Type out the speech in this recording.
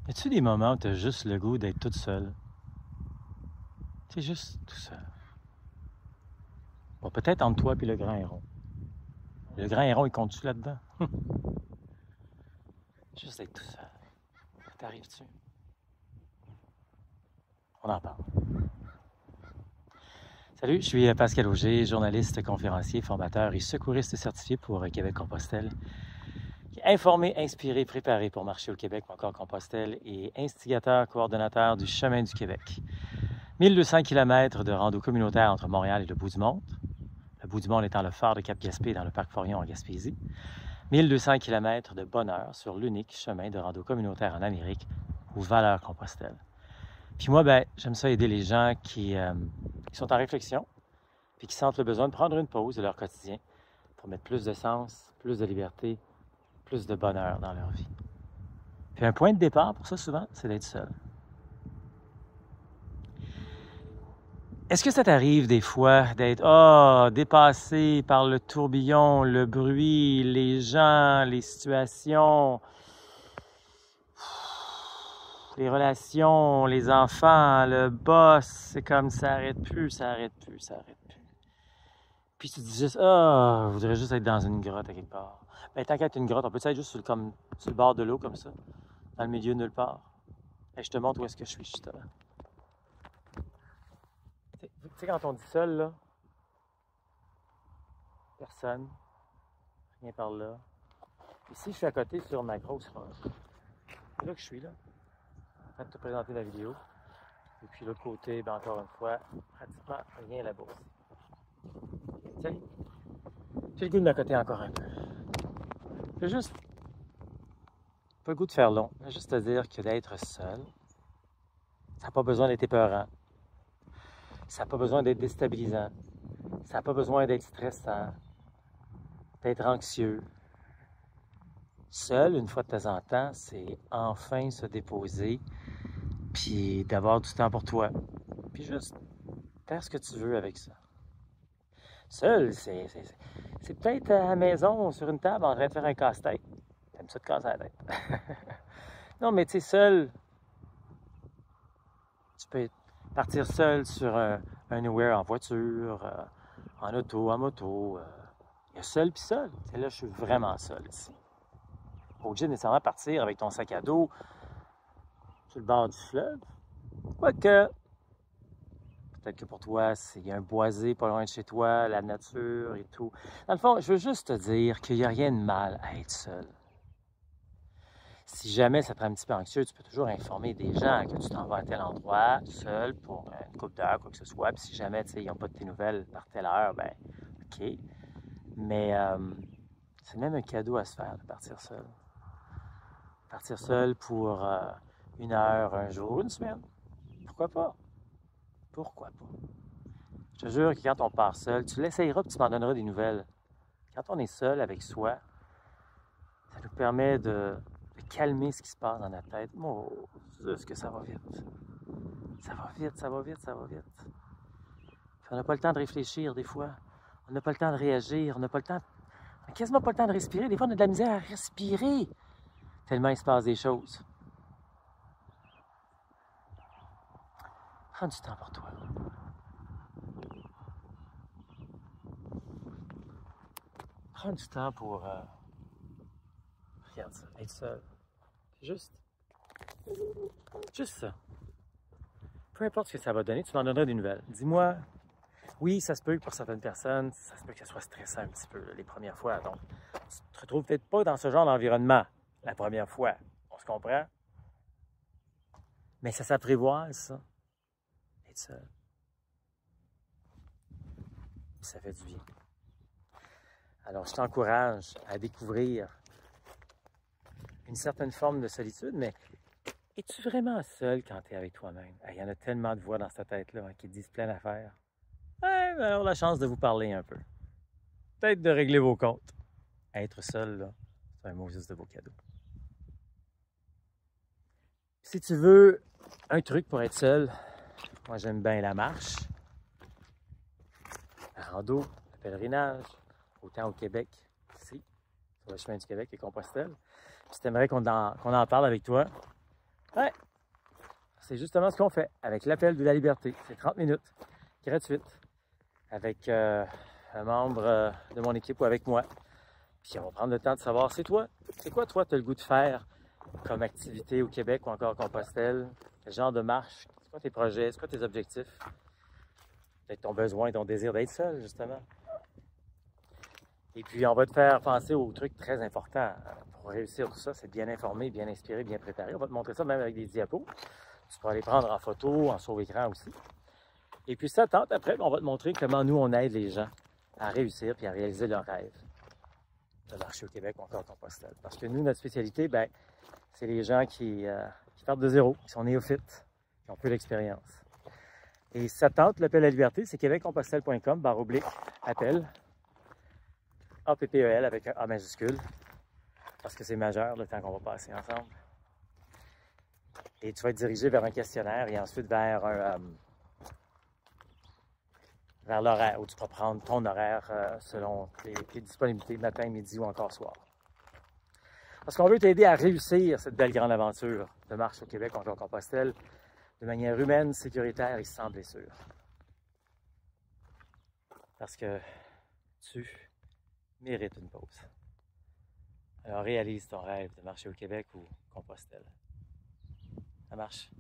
Y a-tu des moments où tu as juste le goût d'être toute seule? Tu es juste tout seul. Bon, peut-être entre toi et le grand héron. Le grand héron, il compte-tu là-dedans? Juste être tout seul. T'arrives-tu? On en parle. Salut, je suis Pascal Auger, journaliste, conférencier, formateur et secouriste certifié pour Québec-Compostelle. Informé, inspiré, préparé pour marcher au Québec ou encore Compostelle et instigateur, coordonnateur du Chemin du Québec. 1200 km de rando communautaire entre Montréal et le Bout-du-Monde. Le Bout-du-Monde étant le phare de Cap-Gaspé dans le parc Forillon en Gaspésie. 1200 km de bonheur sur l'unique chemin de rando communautaire en Amérique, ou Valeurs-Compostelle. Puis moi, j'aime ça aider les gens qui sont en réflexion puis qui sentent le besoin de prendre une pause de leur quotidien pour mettre plus de sens, plus de liberté, plus de bonheur dans leur vie. Puis un point de départ pour ça, souvent, c'est d'être seul. Est-ce que ça t'arrive des fois d'être dépassé par le tourbillon, le bruit, les gens, les situations, les relations, les enfants, le boss, c'est comme ça arrête plus, ça arrête plus, ça arrête plus. Puis tu te dis juste, je voudrais juste être dans une grotte à quelque part. Tant qu'à être une grotte, on peut être juste sur le bord de l'eau comme ça, dans le milieu de nulle part. Je te montre où est-ce que je suis justement. Tu sais, quand on dit seul, là, personne, rien par là. Ici, je suis à côté sur ma grosse roche. C'est là que je suis, là, en train de te présenter la vidéo. Et puis l'autre côté, encore une fois, pratiquement rien là-bas. Tu sais, j'ai le goût de m'accoter encore un peu. J'ai juste pas le goût de faire long. J'ai juste te dire que d'être seul, ça n'a pas besoin d'être épeurant. Ça n'a pas besoin d'être déstabilisant. Ça n'a pas besoin d'être stressant, d'être anxieux. Seul, une fois de temps en temps, c'est enfin se déposer, puis d'avoir du temps pour toi. Puis juste faire ce que tu veux avec ça. Seul, c'est peut-être à la maison, sur une table, en train de faire un casse-tête. T'aimes ça de casser la tête. Non, mais tu sais, seul, tu peux partir seul sur un anywhere en voiture, en auto, en moto. Il y a seul puis seul. Et là, je suis vraiment seul ici. Pas obligé de nécessairement partir avec ton sac à dos sur le bord du fleuve. Quoique, peut-être que pour toi, il y a un boisé pas loin de chez toi, la nature et tout. Dans le fond, je veux juste te dire qu'il n'y a rien de mal à être seul. Si jamais ça te rend un petit peu anxieux, tu peux toujours informer des gens que tu t'en vas à tel endroit, seul, pour une couple d'heures, quoi que ce soit. Puis si jamais, ils n'ont pas de tes nouvelles par telle heure, OK. Mais c'est même un cadeau à se faire de partir seul. Partir seul pour une heure, un jour, une semaine. Pourquoi pas? Pourquoi pas? Je te jure que quand on part seul, tu l'essayeras et tu m'en donneras des nouvelles. Quand on est seul avec soi, ça nous permet de calmer ce qui se passe dans notre tête. Oh, est-ce que ça va vite? Ça va vite, ça va vite, ça va vite. Puis on n'a pas le temps de réfléchir des fois. On n'a pas le temps de réagir. On n'a pas le temps. On n'a quasiment pas le temps de respirer. Des fois, on a de la misère à respirer. Tellement il se passe des choses. Prends du temps pour toi. Prends du temps pour regarde ça, être seul. Juste ça. Peu importe ce que ça va donner, tu m'en donneras des nouvelles. Dis-moi, oui, ça se peut que pour certaines personnes, ça se peut que ça soit stressant un petit peu les premières fois. Donc, tu te retrouves peut-être pas dans ce genre d'environnement la première fois. On se comprend? Mais ça s'apprivoise, ça. Être seul. Ça fait du bien. Alors, je t'encourage à découvrir une certaine forme de solitude, mais es-tu vraiment seul quand tu es avec toi-même? Il y en a tellement de voix dans ta tête-là qui te disent plein d'affaires. On a la chance de vous parler un peu. Peut-être de régler vos comptes. Être seul, là, c'est un mot juste de beau cadeau. Si tu veux un truc pour être seul, moi j'aime bien la marche, la rando, le pèlerinage, autant au Québec, ici, sur le chemin du Québec et Compostelle. Puis si tu aimerais qu'on en parle avec toi, Ouais, c'est justement ce qu'on fait avec l'appel de la liberté. C'est 30 minutes, gratuite, avec un membre de mon équipe ou avec moi. Puis on va prendre le temps de savoir, c'est quoi toi, tu as le goût de faire comme activité au Québec ou encore à Compostelle? Quel genre de marche? C'est quoi tes projets? C'est quoi tes objectifs? Peut-être ton besoin et ton désir d'être seul, justement. Et puis, on va te faire penser aux trucs très importants. Pour réussir tout ça, c'est bien informé, bien inspiré, bien préparé. On va te montrer ça même avec des diapos. Tu pourras les prendre en photo, en sauve-écran aussi. Et puis, ça tente, après, on va te montrer comment nous, on aide les gens à réussir puis à réaliser leurs rêves de marcher au Québec ou encore à Compostelle. Parce que nous, notre spécialité, ben, c'est les gens qui partent de zéro, qui sont néophytes, qui ont peu d'expérience. Et si ça tente, l'appel à la liberté, c'est québeccompostelle.com/appel. APPEL avec un A majuscule, parce que c'est majeur le temps qu'on va passer ensemble. Et tu vas être dirigé vers un questionnaire et ensuite vers l'horaire, où tu pourras prendre ton horaire selon tes disponibilités, matin, midi ou encore soir. Parce qu'on veut t'aider à réussir cette belle grande aventure de marche au Québec, encore Compostelle, de manière humaine, sécuritaire et sans blessure. Parce que tu mérites une pause. Alors réalise ton rêve de marcher au Québec ou Compostelle. Ça marche.